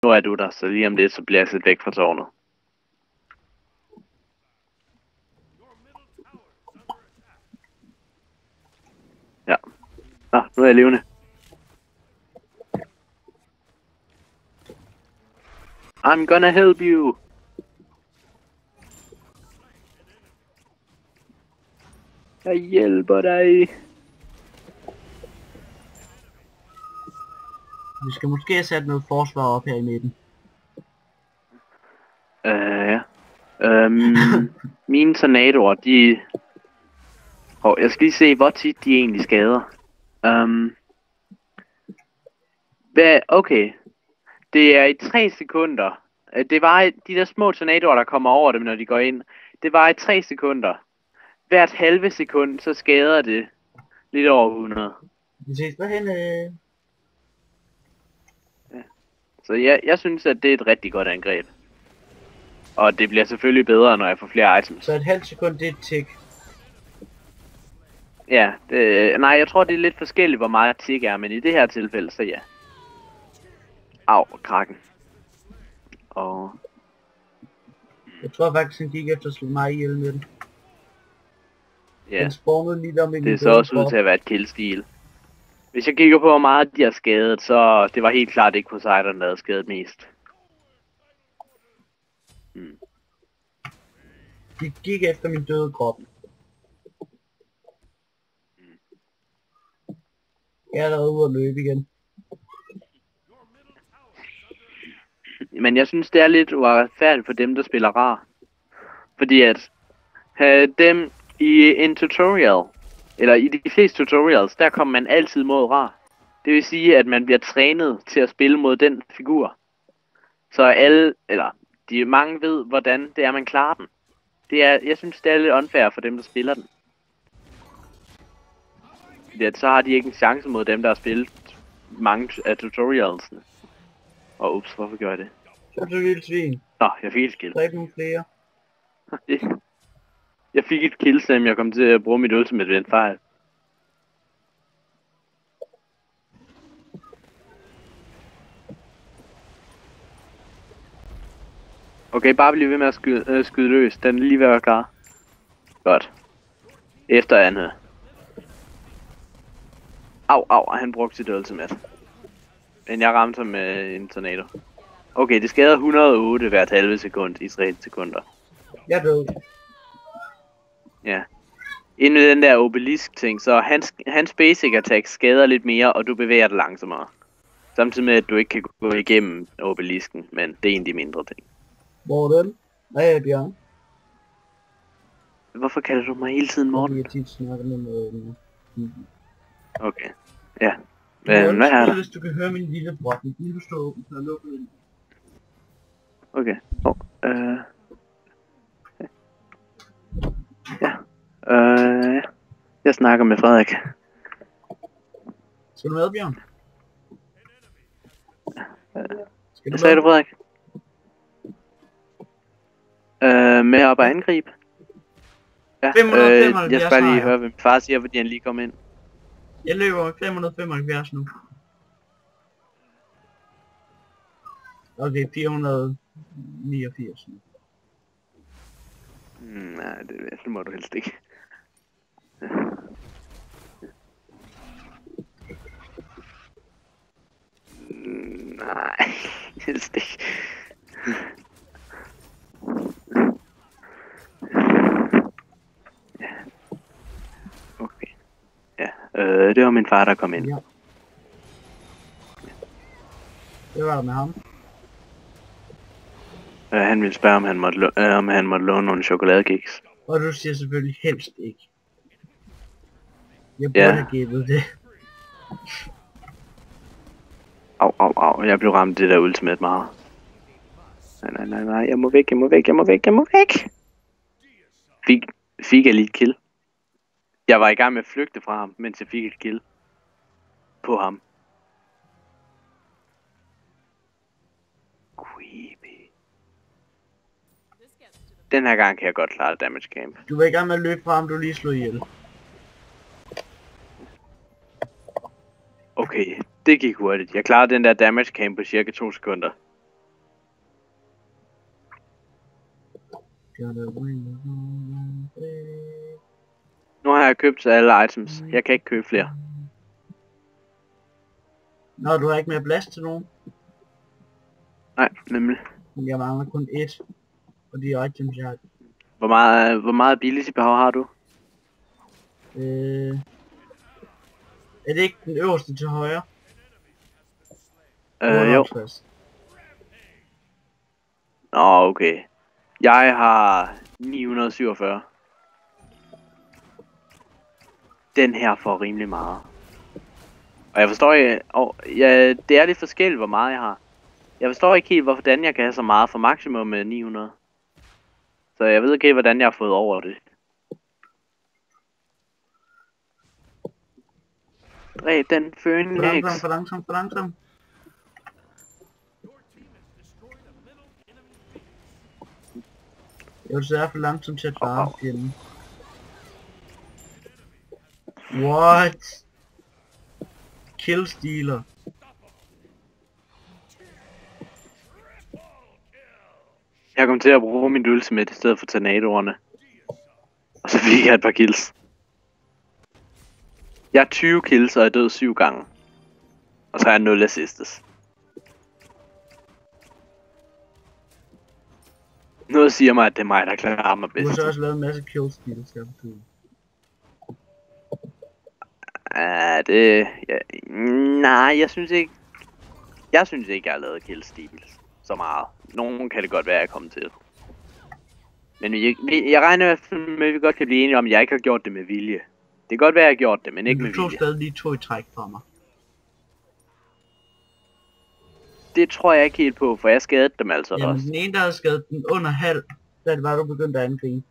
Nu er du der, så lige om lidt, så bliver jeg set væk fra tårnet. Ja. Nå, nu er jeg levende. I'm gonna help you. Jeg hjælper dig. Vi skal måske have sat noget forsvar op her i midten. Ja. Mine tornadoer, de... jeg skal lige se, hvor tit de egentlig skader. Okay. Det er i 3 sekunder. Det var de der små tornadoer, der kommer over dem, når de går ind. Det var i 3 sekunder. Hvert halve sekund, så skader det lidt over 100. Vi ses derhen. Ja. Så jeg synes, at det er et rigtig godt angreb. Og det bliver selvfølgelig bedre, når jeg får flere items. Så et halvt sekund, det er et tick. Ja, nej, jeg tror, det er lidt forskelligt, hvor meget tick er, men i det her tilfælde, så ja. Au, krakken. Og... Jeg tror faktisk, han gik efter at slå mig ihjel med den. ja, Den spawnede lige der med det så også ud til at være et killstil. Hvis jeg kigger på, hvor meget de har skadet, så det var helt klart ikke Poseidon, der havde skadet mest. De gik efter min døde krop. Jeg er allerede ude at løbe igen. Men jeg synes, det er lidt uretfærdigt for dem, der spiller rar. Fordi at have dem i en tutorial, eller i de fleste tutorials, der kommer man altid mod rar. Det vil sige, at man bliver trænet til at spille mod den figur. Så alle, eller de mange ved, hvordan det er, man klarer den. Jeg synes, det er lidt unfair for dem, der spiller den. Fordi at så har de ikke en chance mod dem, der har spillet mange af tutorialsene. Og ups, hvorfor gjorde jeg det? Så er du vildt svin. Nå, jeg fik et skill. Dræb nogle flere. Jeg fik et kill, selvom jeg kom til at bruge mit ultimate ved en fejl. Okay, bare bliv ved med at skyde løs. Den er lige ved at være klar. Godt. Efter Anne. Au, han brugte sit ultimate. Men jeg ramte ham med en tornado. Okay, det skader 108 hvert halve sekund i 3 sekunder. Jeg døde. Ja. Inden ved den der obelisk ting, så hans basic attack skader lidt mere, og du bevæger dig langsommere. Samtidig med, at du ikke kan gå igennem obelisken, men det er en af de mindre ting. Hvor er den? Nej, Bjørn. Hvorfor kalder du mig hele tiden Morten? Jeg tit snakker med Okay, ja. Men hvad er der? Hvis du kan høre min lille bror, lige du står åben, så jeg lukker den. Okay, ja. Jeg snakker med Frederik. Skal du med, Bjørn? Hvad sagde du, Frederik? Med op og angribe? Ja, 575 jeg skal bare lige høre, hvad min far siger, fordi han lige kom ind. Jeg løber 575 nu. Okay, 489 nu. Nej, det må du helst ikke. Nej, helst ikke. Ja. Okay. Ja, det var min far, der kom ind. Ja. Det var med ham. Han ville spørge, om han måtte låne nogle chokoladekiks. Og du siger selvfølgelig helst ikke. Jeg burde have givet det. Au, jeg blev ramt det der ultimate meget. Nej, jeg må væk. Fik jeg lige et kill. Jeg var i gang med at flygte fra ham, mens jeg fik et kill. På ham. Creepy. Den her gang kan jeg godt klare damage camp. Du var i gang med at løbe fra ham, du lige slog ihjel. Okay, det gik hurtigt. Jeg klarede den der damage camp på cirka 2 sekunder. Nu har jeg købt alle items. Jeg kan ikke købe flere. Nå, du har ikke mere plads til nogen? Nej, nemlig. Jeg mangler kun ét. Og de items, jeg har. Hvor meget ability power har du? Er det ikke den øverste til højre? Jo. 58. Nå, okay. Jeg har 947. Den her får rimelig meget. Og jeg forstår ikke... ja, det er lidt forskelligt, hvor meget jeg har. Jeg forstår ikke helt, hvordan jeg kan have så meget for maksimum med 900. Så jeg ved ikke helt, hvordan jeg har fået over det. Dræb den Phoenix. For langsomt. Jeg vil sige for langsomt til at fare fjenden. What? Killstealer. Jeg kom til at bruge min ultimate i stedet for tornadoerne. Og så fik jeg et par kills. Jeg har 20 kills, og jeg er død 7 gange. Og så har jeg 0 assists. Noget siger mig, at det er mig, der klarer mig bedst. Du har så også lavet en masse killstealers, skal jeg fortælle. Nej, jeg synes ikke, jeg har lavet killsteals så meget. Nogen kan det godt være, at jeg kommer til. Men jeg regner i hvert fald med, at vi godt kan blive enige om, at jeg ikke har gjort det med vilje. Det kan godt være, at jeg har gjort det, men ikke med vilje. Du tog stadig lige 2 i træk fra mig. Det tror jeg ikke helt på, for jeg skadede dem altså Jamen, også. den ene, der havde skadet den under halv, da det var, du begyndte at angribe.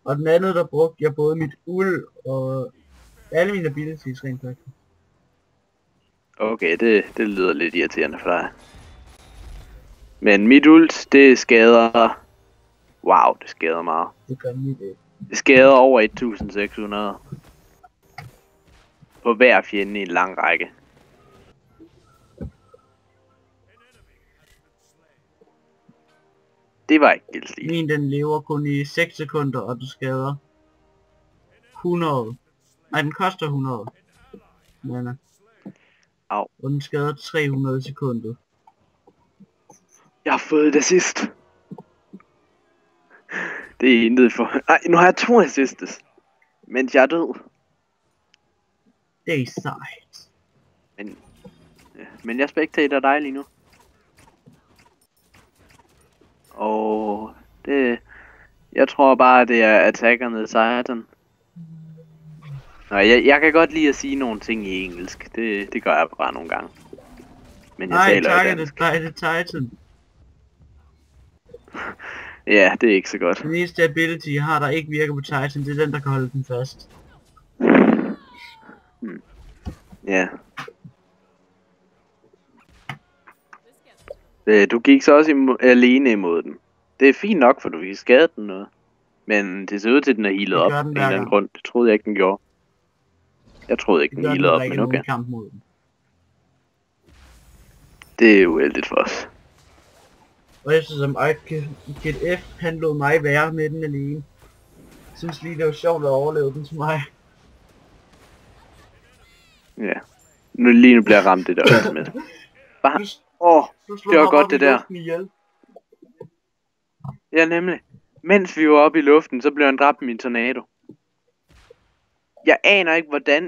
Og den anden, der brugte jeg både mit uld og alle mine abilities rent faktisk. Okay, det lyder lidt irriterende for dig. Men mit ult, det skader... Wow, det skader meget. Det gør mit ikke. Det skader over 1600. På hver fjende i en lang række. Det var ikke gildstigt. Min den lever kun i 6 sekunder, og du skader 100. Nej, den koster 100. Men, Au. og den skader 300 sekunder. Jeg har fået det sidst. Det er intet for... Ej, nu har jeg 2 assists. Mens jeg er død. Det er sejt. Men jeg spectater dig lige nu. Det... Jeg tror bare, det er Attack on the Titan. Nå, jeg kan godt lide at sige nogle ting i engelsk. Det gør jeg bare nogle gange. Men jeg taler jo dansk. Nej, det er Titan. Ja, det er ikke så godt. Den eneste ability, jeg har, der ikke virker på Titan, det er den, der kan holde den fast. Ja. Du gik så også alene imod den. Det er fint nok, for du fik skadet den noget. Men det ser ud til, at den er healet op af en eller anden grund. Det troede jeg ikke, den gjorde. Jeg troede ikke, den healede op, men okay. Kamp mod den. Det er uheldigt for os. Og eftersom Kid F, han lod mig være med den alene. Jeg synes lige, det var sjovt at overleve den til mig. Ja. Lige nu bliver jeg ramt det der også med. Bare... det var godt det der. Ja, nemlig. Mens vi var oppe i luften, så blev han dræbt med en tornado. Jeg aner ikke, hvordan